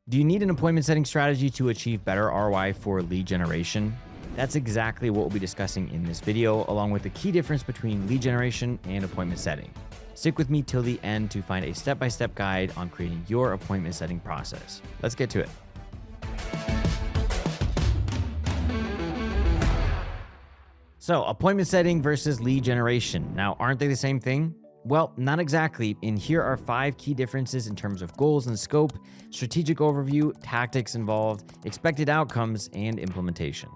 Do you need an appointment setting strategy to achieve better ROI for lead generation? That's exactly what we'll be discussing in this video, along with the key difference between lead generation and appointment setting. Stick with me till the end to find a step-by-step guide on creating your appointment setting process. Let's get to it. So, appointment setting versus lead generation. Now, aren't they the same thing? Well, not exactly, and here are 5 key differences in terms of goals and scope, strategic overview, tactics involved, expected outcomes, and implementation.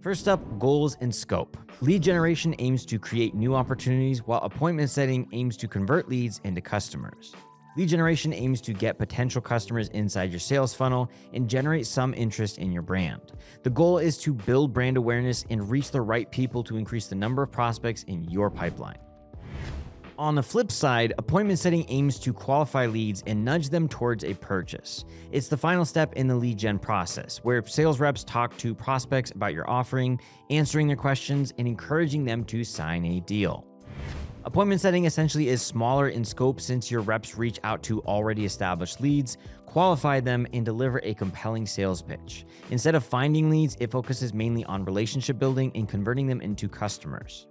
First up, goals and scope. Lead generation aims to create new opportunities, while appointment setting aims to convert leads into customers. Lead generation aims to get potential customers inside your sales funnel and generate some interest in your brand. The goal is to build brand awareness and reach the right people to increase the number of prospects in your pipeline. On the flip side, appointment setting aims to qualify leads and nudge them towards a purchase. It's the final step in the lead gen process, where sales reps talk to prospects about your offering, answering their questions, and encouraging them to sign a deal. Appointment setting essentially is smaller in scope since your reps reach out to already established leads, qualify them, and deliver a compelling sales pitch. Instead of finding leads, it focuses mainly on relationship building and converting them into customers.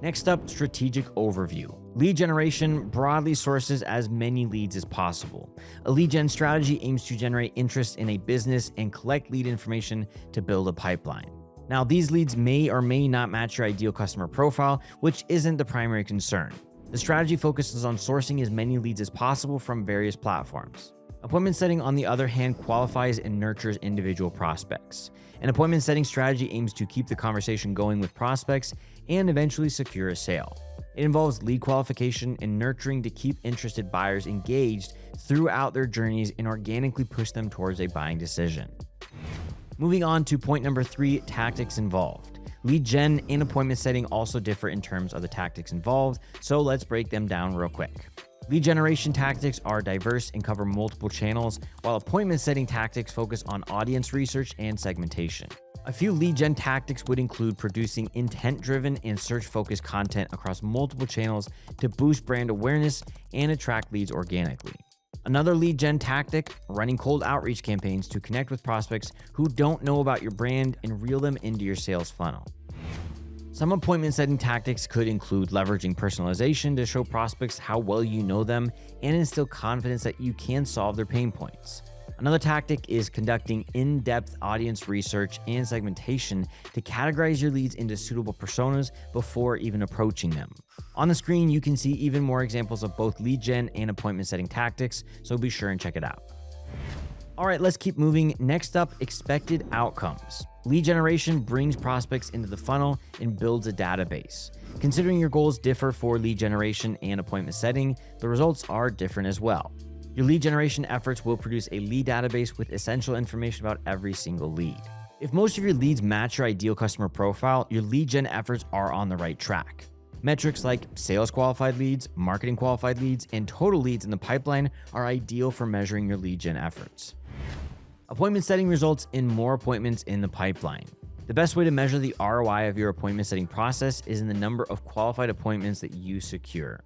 Next up, strategic overview. Lead generation broadly sources as many leads as possible. A lead gen strategy aims to generate interest in a business and collect lead information to build a pipeline. Now, these leads may or may not match your ideal customer profile, which isn't the primary concern. The strategy focuses on sourcing as many leads as possible from various platforms. Appointment setting, on the other hand, qualifies and nurtures individual prospects. An appointment setting strategy aims to keep the conversation going with prospects and eventually secure a sale. It involves lead qualification and nurturing to keep interested buyers engaged throughout their journeys and organically push them towards a buying decision. Moving on to point number 3, tactics involved. Lead gen and appointment setting also differ in terms of the tactics involved, so let's break them down real quick. Lead generation tactics are diverse and cover multiple channels, while appointment setting tactics focus on audience research and segmentation. A few lead gen tactics would include producing intent-driven and search-focused content across multiple channels to boost brand awareness and attract leads organically. Another lead gen tactic, running cold outreach campaigns to connect with prospects who don't know about your brand and reel them into your sales funnel. Some appointment setting tactics could include leveraging personalization to show prospects how well you know them and instill confidence that you can solve their pain points. Another tactic is conducting in-depth audience research and segmentation to categorize your leads into suitable personas before even approaching them. On the screen, you can see even more examples of both lead gen and appointment setting tactics, so be sure and check it out. All right, let's keep moving. Next up, expected outcomes. Lead generation brings prospects into the funnel and builds a database. Considering your goals differ for lead generation and appointment setting, the results are different as well. Your lead generation efforts will produce a lead database with essential information about every single lead. If most of your leads match your ideal customer profile, your lead gen efforts are on the right track. Metrics like sales qualified leads, marketing qualified leads, and total leads in the pipeline are ideal for measuring your lead gen efforts. Appointment setting results in more appointments in the pipeline. The best way to measure the ROI of your appointment setting process is in the number of qualified appointments that you secure.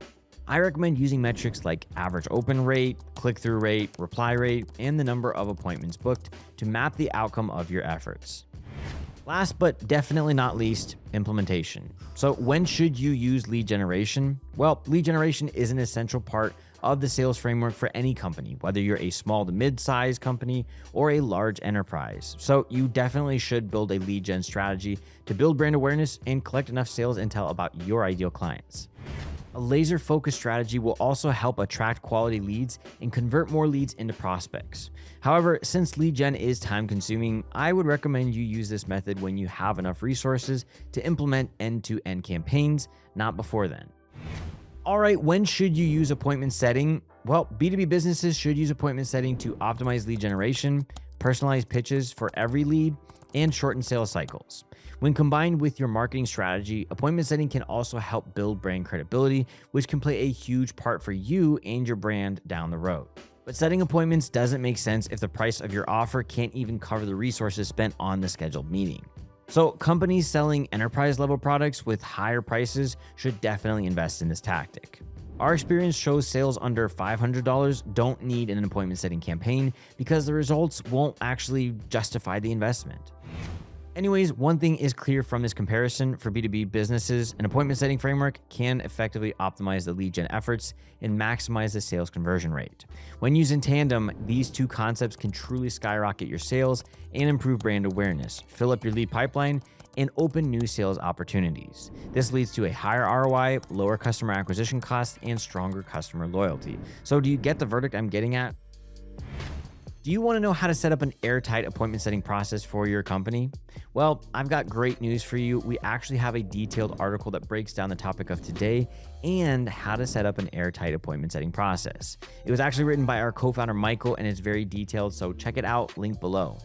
I recommend using metrics like average open rate, click-through rate, reply rate, and the number of appointments booked to map the outcome of your efforts. Last but definitely not least, implementation. So when should you use lead generation? Well, lead generation is an essential part of the sales framework for any company, whether you're a small to mid-sized company or a large enterprise. So you definitely should build a lead gen strategy to build brand awareness and collect enough sales intel about your ideal clients. A laser-focused strategy will also help attract quality leads and convert more leads into prospects. However, since lead gen is time-consuming, I would recommend you use this method when you have enough resources to implement end-to-end campaigns, not before then. All right, when should you use appointment setting? Well, B2B businesses should use appointment setting to optimize lead generation, personalize pitches for every lead, and shorten sales cycles. When combined with your marketing strategy, appointment setting can also help build brand credibility, which can play a huge part for you and your brand down the road. But setting appointments doesn't make sense if the price of your offer can't even cover the resources spent on the scheduled meeting. So companies selling enterprise level products with higher prices should definitely invest in this tactic. Our experience shows sales under $500 don't need an appointment setting campaign because the results won't actually justify the investment. Anyways, one thing is clear from this comparison: for B2B businesses, an appointment setting framework can effectively optimize the lead gen efforts and maximize the sales conversion rate. When used in tandem, these two concepts can truly skyrocket your sales and improve brand awareness, fill up your lead pipeline, and open new sales opportunities. This leads to a higher ROI, lower customer acquisition costs, and stronger customer loyalty. So do you get the verdict I'm getting at? Do you want to know how to set up an airtight appointment setting process for your company? Well, I've got great news for you. We actually have a detailed article that breaks down the topic of today and how to set up an airtight appointment setting process. It was actually written by our co-founder, Michael, and it's very detailed, so check it out, link below.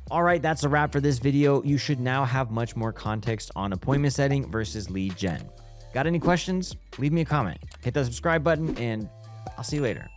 All right, that's a wrap for this video. You should now have much more context on appointment setting versus lead gen. Got any questions? Leave me a comment. Hit that subscribe button, and I'll see you later.